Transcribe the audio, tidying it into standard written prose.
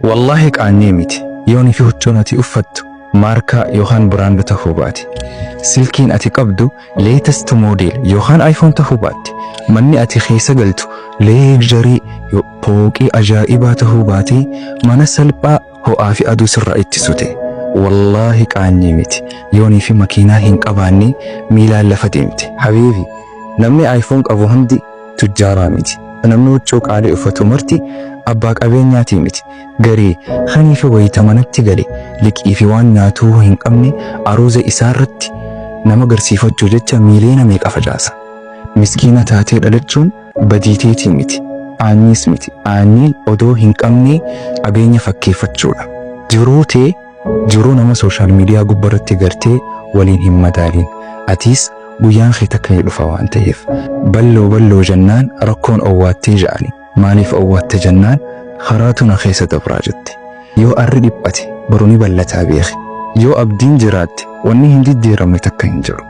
wallahi qaanii miti yooni fi huccuun ati uffattu maarkaa yookaan biraand ta'uu baate silkiin ati qabdu latest model yookaan iPhone ta'uu baate manni ati keessa galtu luxury pooqii ajaa'ibaa ta'uu baate mana salphaa ho'aa fi aduu sirraa ittisu ta'e wallahi qaanii miti yooni fi makiinaa hin qabaanne miilaan lafa deemte habiibi namni iPhone qabu hundi tujjaaraa miti namni huccuu qaalii uffatu marti abbaa qabeenyaati miti garii khanii fi wayita manatti gale liqii fi waan nyaatuu hin qabne aruuza isaarratti nama garsiifachuu jecha miiliyoona meeqa facaasa miskiina taatee dhalachuun badiiteetii miti aanniis miti aanniin odoo hin qabne qabeenya fakkeeffachuudha jiruu nama sooshaal miidiyaa gubbarratti gartee waliin hin madaalin atiis guyyaan kee takka ni dhufa waan ta'eef balloo jennaan rakkoon owwaattee ja'ani maaliif owwaatte jennaan kharaatu na keessa dabraa jette yoo arri dhiphate baruni ballataa beeki yoo abdiin jiraatte wanni hin diddeeramne takka hin jiru